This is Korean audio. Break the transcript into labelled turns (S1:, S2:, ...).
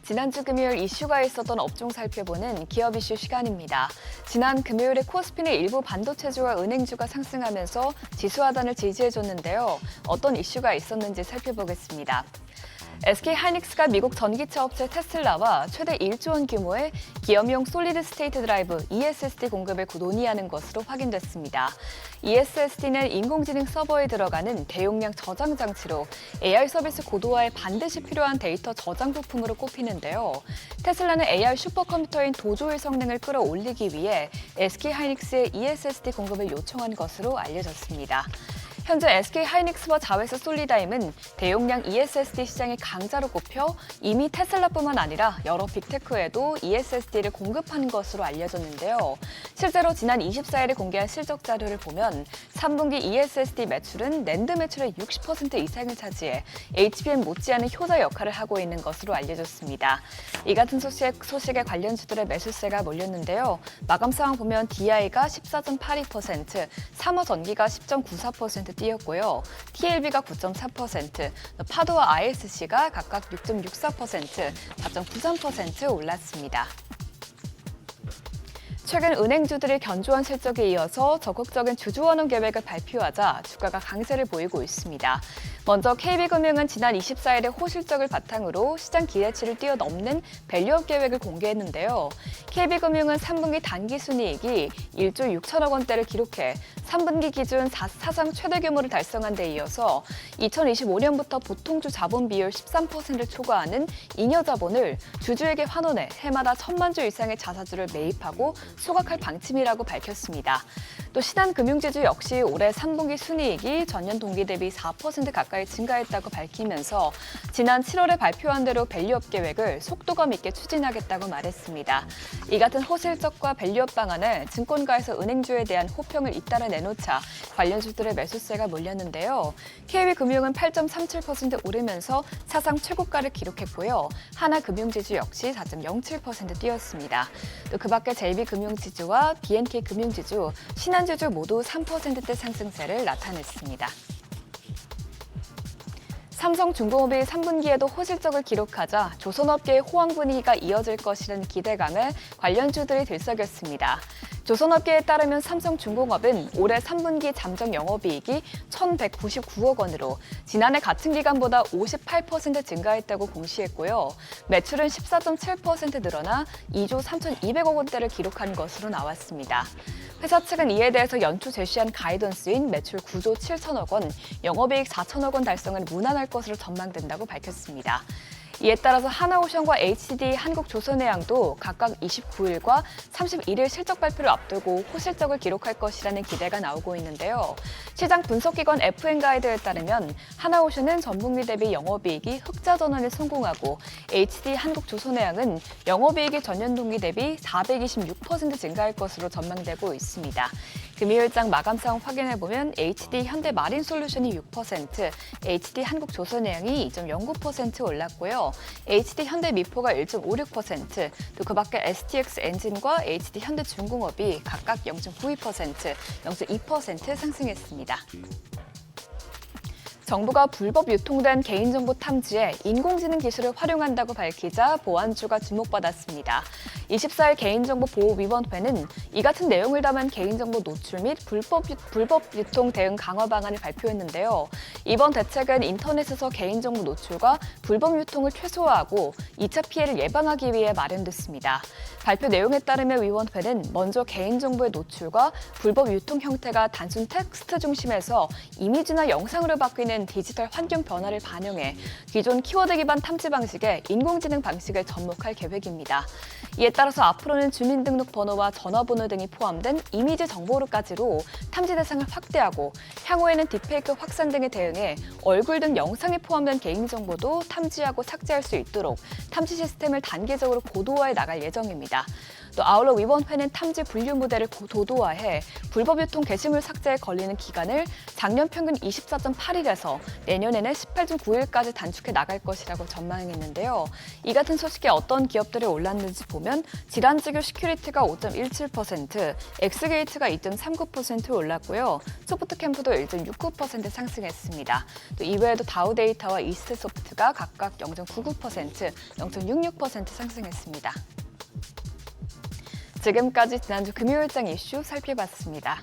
S1: 지난주 금요일 이슈가 있었던 업종 살펴보는 기업 이슈 시간입니다. 지난 금요일에 코스피는 일부 반도체주와 은행주가 상승하면서 지수 하단을 지지해줬는데요. 어떤 이슈가 있었는지 살펴보겠습니다. SK하이닉스가 미국 전기차 업체 테슬라와 최대 1조 원 규모의 기업용 솔리드 스테이트 드라이브 ESSD 공급을 논의하는 것으로 확인됐습니다. ESSD는 인공지능 서버에 들어가는 대용량 저장 장치로 AI 서비스 고도화에 반드시 필요한 데이터 저장 부품으로 꼽히는데요. 테슬라는 AI 슈퍼컴퓨터인 도조의 성능을 끌어올리기 위해 SK하이닉스의 ESSD 공급을 요청한 것으로 알려졌습니다. 현재 SK하이닉스와 자회사 솔리다임은 대용량 ESSD 시장의 강자로 꼽혀 이미 테슬라뿐만 아니라 여러 빅테크에도 ESSD를 공급하는 것으로 알려졌는데요. 실제로 지난 24일에 공개한 실적 자료를 보면 3분기 ESSD 매출은 낸드 매출의 60% 이상을 차지해 HBM 못지않은 효자 역할을 하고 있는 것으로 알려졌습니다. 이 같은 소식에 관련주들의 매수세가 몰렸는데요. 마감 상황 보면 DI가 14.82%, 삼화전기가 10.94% 뛰었고요. TLB가 9.4%, 파도와 ISC가 각각 6.64%, 4.93% 올랐습니다. 최근 은행주들이 견조한 실적에 이어서 적극적인 주주원화 계획을 발표하자 주가가 강세를 보이고 있습니다. 먼저 KB금융은 지난 24일에 호실적을 바탕으로 시장 기대치를 뛰어넘는 밸류업 계획을 공개했는데요. KB금융은 3분기 단기순이익이 1조 6천억 원대를 기록해 3분기 기준 사상 최대 규모를 달성한 데 이어서 2025년부터 보통주 자본 비율 13%를 초과하는 잉여 자본을 주주에게 환원해 해마다 1,000만 주 이상의 자사주를 매입하고 소각할 방침이라고 밝혔습니다. 또 신한금융지주 역시 올해 3분기 순이익이 전년 동기 대비 4% 가까이 증가했다고 밝히면서 지난 7월에 발표한 대로 밸류업 계획을 속도감 있게 추진하겠다고 말했습니다. 이 같은 호실적과 밸류업 방안을 증권가에서 은행주에 대한 호평을 잇따라 내놓자 관련주들의 매수세가 몰렸는데요. KB금융은 8.37% 오르면서 사상 최고가를 기록했고요. 하나금융지주 역시 4.07% 뛰었습니다. 또 그 밖에 JB금융지주와 BNK금융지주, 신한지주 모두 3%대 상승세를 나타냈습니다. 삼성중공업이 3분기에도 호실적을 기록하자 조선업계의 호황 분위기가 이어질 것이라는 기대감에 관련주들이 들썩였습니다. 조선업계에 따르면 삼성중공업은 올해 3분기 잠정 영업이익이 1,199억 원으로 지난해 같은 기간보다 58% 증가했다고 공시했고요. 매출은 14.7% 늘어나 2조 3,200억 원대를 기록한 것으로 나왔습니다. 회사 측은 이에 대해서 연초 제시한 가이던스인 매출 9조 7천억 원, 영업이익 4천억 원 달성을 무난할 것으로 전망된다고 밝혔습니다. 이에 따라서 하나오션과 HDD 한국조선해양도 각각 29일과 31일 실적 발표를 앞두고 호실적을 기록할 것이라는 기대가 나오고 있는데요. 시장 분석기관 FN가이드에 따르면 하나오션은 전분기 대비 영업이익이 흑자 전환에 성공하고 HDD 한국조선해양은 영업이익이 전년 동기 대비 426% 증가할 것으로 전망되고 있습니다. 금요일장 마감 상황 확인해보면 HD 현대마린솔루션이 6%, HD 한국조선해양이 2.09% 올랐고요. HD 현대미포가 1.56%, 또 그 밖에 STX 엔진과 HD 현대중공업이 각각 0.92%, 0.2% 상승했습니다. 정부가 불법 유통된 개인정보 탐지에 인공지능 기술을 활용한다고 밝히자 보안주가 주목받았습니다. 24일 개인정보보호위원회는 이 같은 내용을 담은 개인정보 노출 및 불법 유통 대응 강화 방안을 발표했는데요. 이번 대책은 인터넷에서 개인정보 노출과 불법 유통을 최소화하고 2차 피해를 예방하기 위해 마련됐습니다. 발표 내용에 따르면 위원회는 먼저 개인정보의 노출과 불법 유통 형태가 단순 텍스트 중심에서 이미지나 영상으로 바뀌는 디지털 환경 변화를 반영해 기존 키워드 기반 탐지 방식에 인공지능 방식을 접목할 계획입니다. 이에 따라서 앞으로는 주민등록번호와 전화번호 등이 포함된 이미지 정보로까지로 탐지 대상을 확대하고 향후에는 딥페이크 확산 등에 대응해 얼굴 등 영상이 포함된 개인정보도 탐지하고 삭제할 수 있도록 탐지 시스템을 단계적으로 고도화해 나갈 예정입니다. 또 아울러 위원회는 탐지 분류 모델을 도도화해 불법 유통 게시물 삭제에 걸리는 기간을 작년 평균 24.8일에서 내년에는 18.9일까지 단축해 나갈 것이라고 전망했는데요. 이 같은 소식에 어떤 기업들이 올랐는지 보면 보면 지란지교 시큐리티가 5.17%, 엑스게이트가 2.39% 올랐고요. 소프트캠프도 1.69% 상승했습니다. 또 이외에도 다우데이터와 이스트소프트가 각각 0.99%, 0.66% 상승했습니다. 지금까지 지난주 금요일장 이슈 살펴봤습니다.